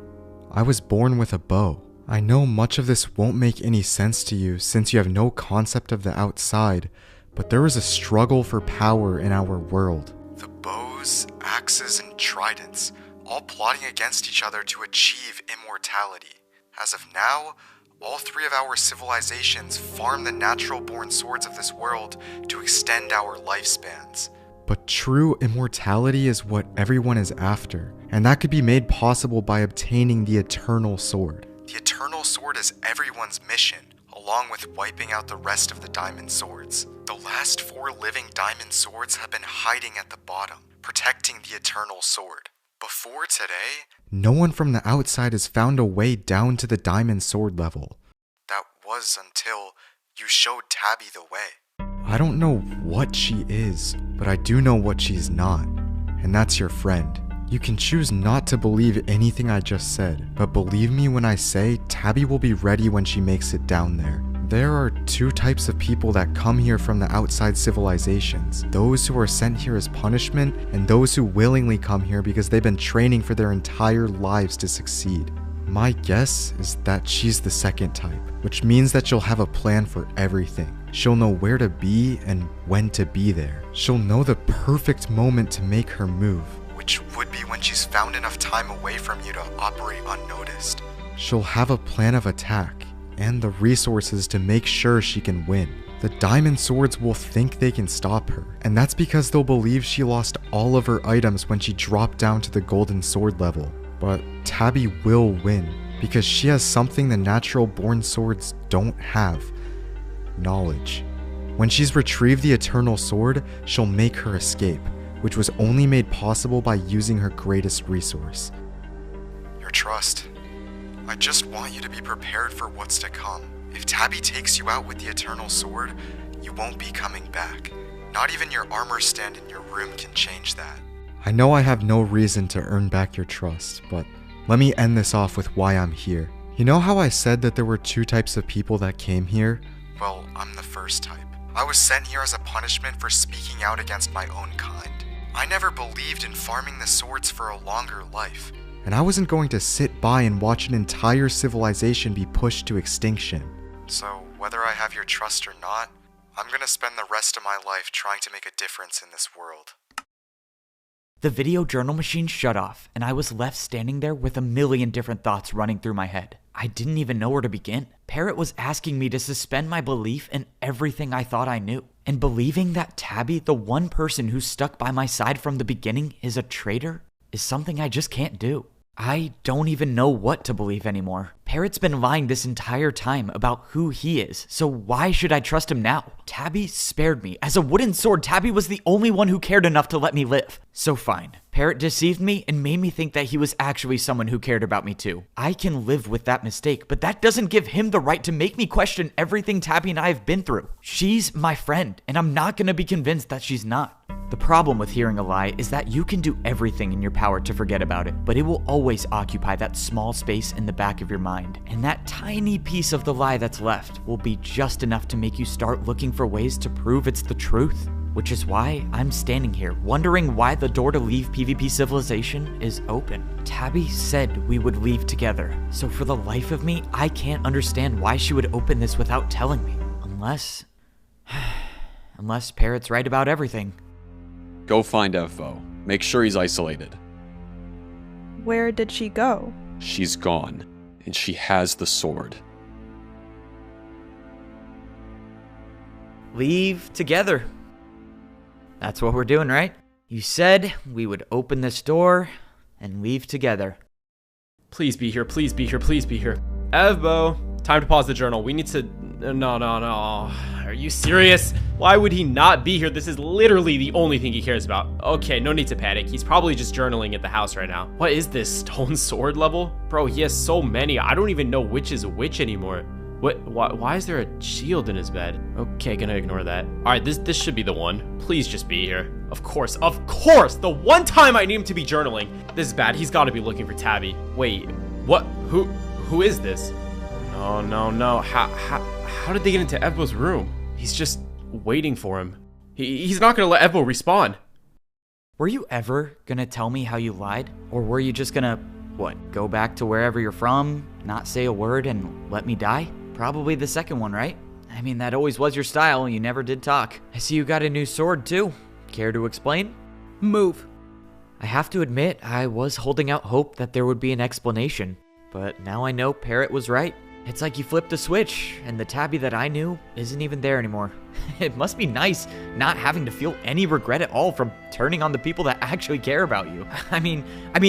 I was born with a bow. I know much of this won't make any sense to you since you have no concept of the outside, but there is a struggle for power in our world. The bows, axes, and tridents, all plotting against each other to achieve immortality. As of now, all 3 of our civilizations farm the natural-born swords of this world to extend our lifespans. But true immortality is what everyone is after, and that could be made possible by obtaining the Eternal Sword. The Eternal Sword is everyone's mission, along with wiping out the rest of the Diamond Swords. The last 4 living Diamond Swords have been hiding at the bottom, protecting the Eternal Sword. Before today, no one from the outside has found a way down to the Diamond Sword level. That was until you showed Tabby the way. I don't know what she is, but I do know what she's not, and that's your friend. You can choose not to believe anything I just said, but believe me when I say Tabby will be ready when she makes it down there. There are two types of people that come here from the outside civilizations. Those who are sent here as punishment, and those who willingly come here because they've been training for their entire lives to succeed. My guess is that she's the second type, which means that she'll have a plan for everything. She'll know where to be and when to be there. She'll know the perfect moment to make her move, which would be when she's found enough time away from you to operate unnoticed. She'll have a plan of attack and the resources to make sure she can win. The Diamond Swords will think they can stop her, and that's because they'll believe she lost all of her items when she dropped down to the Golden Sword level. But Tabby will win, because she has something the natural born swords don't have: knowledge. When she's retrieved the Eternal Sword, she'll make her escape, which was only made possible by using her greatest resource: your trust. I just want you to be prepared for what's to come. If Tabby takes you out with the Eternal Sword, you won't be coming back. Not even your armor stand in your room can change that. I know I have no reason to earn back your trust, but let me end this off with why I'm here. You know how I said that there were two types of people that came here? Well, I'm the first type. I was sent here as a punishment for speaking out against my own kind. I never believed in farming the swords for a longer life, and I wasn't going to sit by and watch an entire civilization be pushed to extinction. So, whether I have your trust or not, I'm gonna spend the rest of my life trying to make a difference in this world. The video journal machine shut off, and I was left standing there with a million different thoughts running through my head. I didn't even know where to begin. Parrot was asking me to suspend my belief in everything I thought I knew. And believing that Tabby, the one person who stuck by my side from the beginning, is a traitor, is something I just can't do. I don't even know what to believe anymore. Parrot's been lying this entire time about who he is, so why should I trust him now? Tabby spared me. As a wooden sword, Tabby was the only one who cared enough to let me live. So fine. Parrot deceived me and made me think that he was actually someone who cared about me too. I can live with that mistake, but that doesn't give him the right to make me question everything Tabby and I have been through. She's my friend, and I'm not gonna be convinced that she's not. The problem with hearing a lie is that you can do everything in your power to forget about it, but it will always occupy that small space in the back of your mind. And that tiny piece of the lie that's left will be just enough to make you start looking for ways to prove it's the truth. Which is why I'm standing here, wondering why the door to leave PvP Civilization is open. Tabby said we would leave together, so for the life of me, I can't understand why she would open this without telling me. Unless Parrot's right about everything. Go find Evbo. Make sure he's isolated. Where did she go? She's gone, and she has the sword. Leave together. That's what we're doing, right? You said we would open this door and leave together. Please be here, please be here, please be here. Evbo, time to pause the journal. We need to... No. Are you serious? Why would he not be here? This is literally the only thing he cares about. Okay, no need to panic. He's probably just journaling at the house right now. What is this, stone sword level? Bro, he has so many. I don't even know which is which anymore. What? Why is there a shield in his bed? Okay, gonna ignore that. All right, this should be the one. Please just be here. Of course, the one time I need him to be journaling. This is bad. He's got to be looking for Tabby. Wait, what? Who is this? No. How did they get into Evbo's room? He's just waiting for him. He's not gonna let Evbo respawn. Were you ever gonna tell me how you lied? Or were you just gonna, go back to wherever you're from, not say a word, and let me die? Probably the second one, right? I mean, that always was your style. You never did talk. I see you got a new sword, too. Care to explain? Move. I have to admit, I was holding out hope that there would be an explanation. But now I know Parrot was right. It's like you flipped a switch, and the Tabby that I knew isn't even there anymore. It must be nice not having to feel any regret at all from turning on the people that actually care about you. I mean,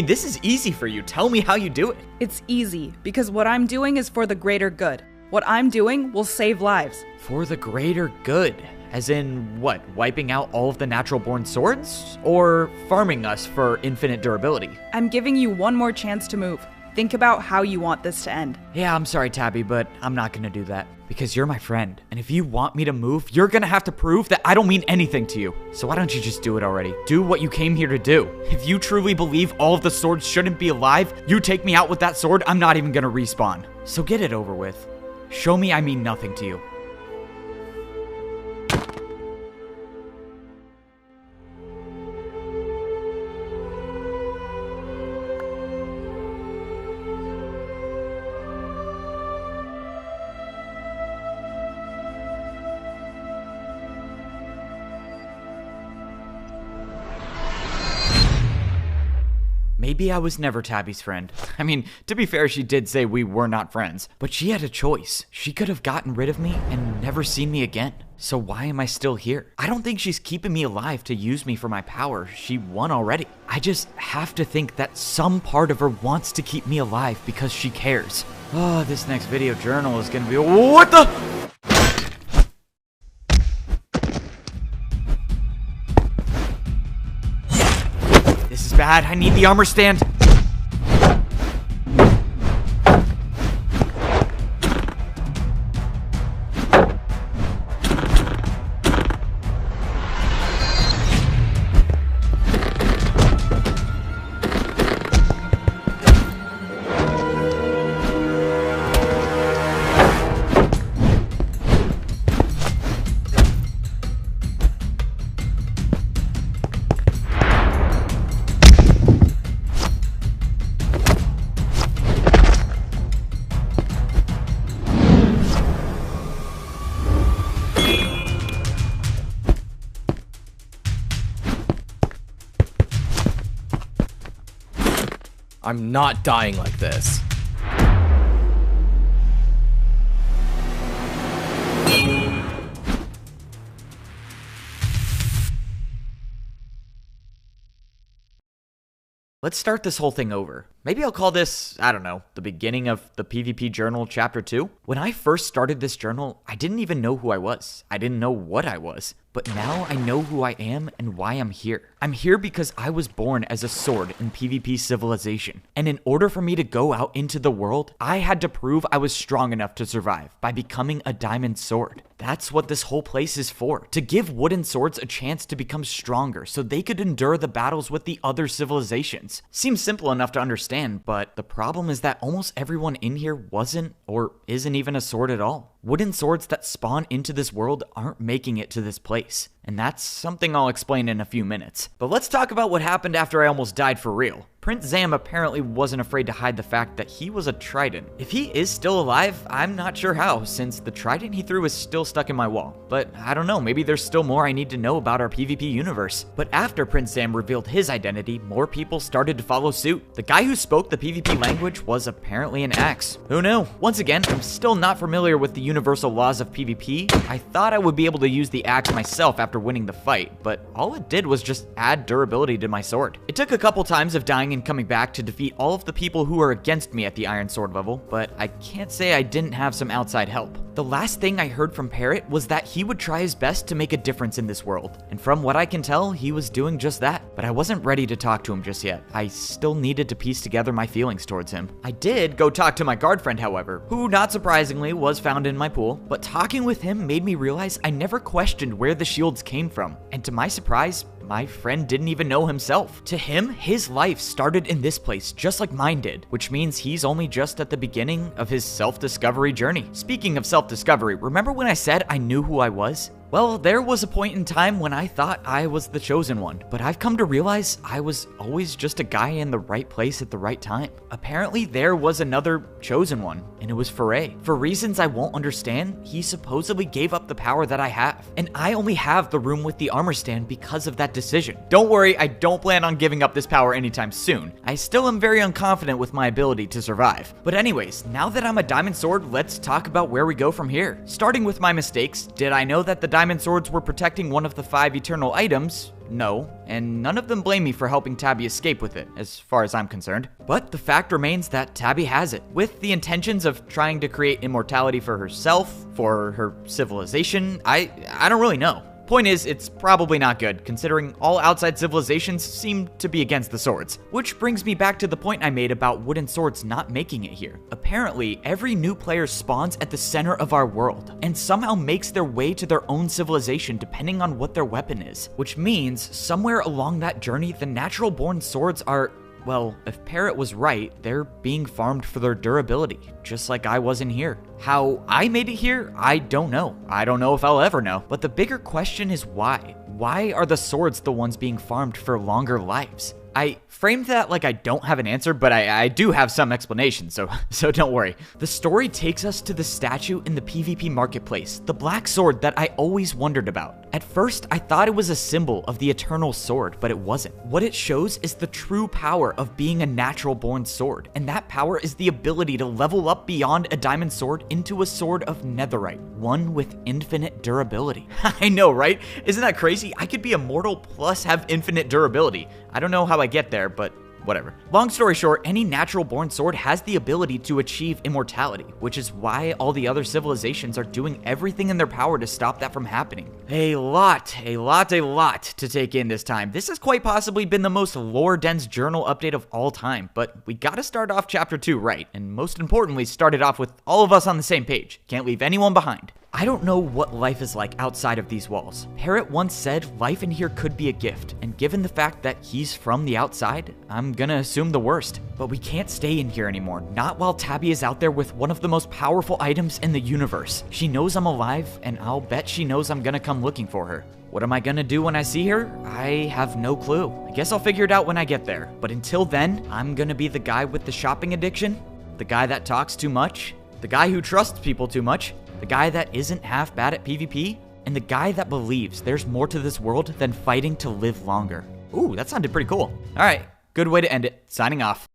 this is easy for you. Tell me how you do it. It's easy, because what I'm doing is for the greater good. What I'm doing will save lives. For the greater good? As in, what, wiping out all of the natural-born swords? Or farming us for infinite durability? I'm giving you one more chance to move. Think about how you want this to end. Yeah, I'm sorry, Tabby, but I'm not gonna do that. Because you're my friend, and if you want me to move, you're gonna have to prove that I don't mean anything to you. So why don't you just do it already? Do what you came here to do. If you truly believe all of the swords shouldn't be alive, you take me out with that sword, I'm not even gonna respawn. So get it over with. Show me I mean nothing to you. Maybe I was never Tabby's friend. I mean, to be fair, she did say we were not friends, but she had a choice. She could have gotten rid of me and never seen me again. So why am I still here? I don't think she's keeping me alive to use me for my power. She won already. I just have to think that some part of her wants to keep me alive because she cares. Oh, this next video journal is gonna be— what the— This is bad. I need the armor stand. I'm not dying like this. Let's start this whole thing over. Maybe I'll call this, I don't know, the beginning of the PvP Journal Chapter 2. When I first started this journal, I didn't even know who I was. I didn't know what I was. But now I know who I am and why I'm here. I'm here because I was born as a sword in PvP civilization. And in order for me to go out into the world, I had to prove I was strong enough to survive by becoming a diamond sword. That's what this whole place is for, to give wooden swords a chance to become stronger so they could endure the battles with the other civilizations. Seems simple enough to understand, but the problem is that almost everyone in here wasn't or isn't even a sword at all. Wooden swords that spawn into this world aren't making it to this place. And that's something I'll explain in a few minutes. But let's talk about what happened after I almost died for real. Prince Zam apparently wasn't afraid to hide the fact that he was a trident. If he is still alive, I'm not sure how, since the trident he threw is still stuck in my wall. But I don't know, maybe there's still more I need to know about our PvP universe. But after Prince Zam revealed his identity, more people started to follow suit. The guy who spoke the PvP language was apparently an axe. Who knew? Once again, I'm still not familiar with the universal laws of PvP. I thought I would be able to use the axe myself after winning the fight, but all it did was just add durability to my sword. It took a couple times of dying and coming back to defeat all of the people who were against me at the Iron Sword level, but I can't say I didn't have some outside help. The last thing I heard from Parrot was that he would try his best to make a difference in this world, and from what I can tell, he was doing just that. But I wasn't ready to talk to him just yet. I still needed to piece together my feelings towards him. I did go talk to my guard friend, however, who, not surprisingly, was found in my pool, but talking with him made me realize I never questioned where the shields came from, and to my surprise, my friend didn't even know himself. To him, his life started in this place just like mine did, which means he's only just at the beginning of his self-discovery journey. Speaking of self-discovery, remember when I said I knew who I was? Well, there was a point in time when I thought I was the chosen one, but I've come to realize I was always just a guy in the right place at the right time. Apparently, there was another chosen one, and it was Foray. For reasons I won't understand, he supposedly gave up the power that I have, and I only have the room with the armor stand because of that decision. Don't worry, I don't plan on giving up this power anytime soon. I still am very unconfident with my ability to survive. But anyways, now that I'm a diamond sword, let's talk about where we go from here. Starting with my mistakes, did I know that the diamond swords were protecting one of the 5 eternal items? No, and none of them blame me for helping Tabby escape with it, as far as I'm concerned. But the fact remains that Tabby has it, with the intentions of trying to create immortality for herself, for her civilization. I don't really know. Point is, it's probably not good, considering all outside civilizations seem to be against the swords. Which brings me back to the point I made about wooden swords not making it here. Apparently, every new player spawns at the center of our world, and somehow makes their way to their own civilization depending on what their weapon is. Which means, somewhere along that journey, the natural born swords are Well, if Parrot was right, they're being farmed for their durability, just like I was in here. How I made it here, I don't know. I don't know if I'll ever know. But the bigger question is why? Why are the swords the ones being farmed for longer lives? I framed that like I don't have an answer, but I do have some explanation, so don't worry. The story takes us to the statue in the PvP marketplace, the black sword that I always wondered about. At first, I thought it was a symbol of the eternal sword, but it wasn't. What it shows is the true power of being a natural born sword, and that power is the ability to level up beyond a diamond sword into a sword of netherite, one with infinite durability. I know, right? Isn't that crazy? I could be immortal plus have infinite durability. I don't know how I get there, but whatever. Long story short, any natural born sword has the ability to achieve immortality, which is why all the other civilizations are doing everything in their power to stop that from happening. A lot to take in this time. This has quite possibly been the most lore-dense journal update of all time, but we gotta start off chapter 2 right, and most importantly, start it off with all of us on the same page. Can't leave anyone behind. I don't know what life is like outside of these walls. Parrot once said life in here could be a gift, and given the fact that he's from the outside, I'm gonna assume the worst. But we can't stay in here anymore, not while Tabby is out there with one of the most powerful items in the universe. She knows I'm alive, and I'll bet she knows I'm gonna come looking for her. What am I gonna do when I see her? I have no clue. I guess I'll figure it out when I get there. But until then, I'm gonna be the guy with the shopping addiction, the guy that talks too much, the guy who trusts people too much, the guy that isn't half bad at PvP, and the guy that believes there's more to this world than fighting to live longer. Ooh, that sounded pretty cool. All right, good way to end it. Signing off.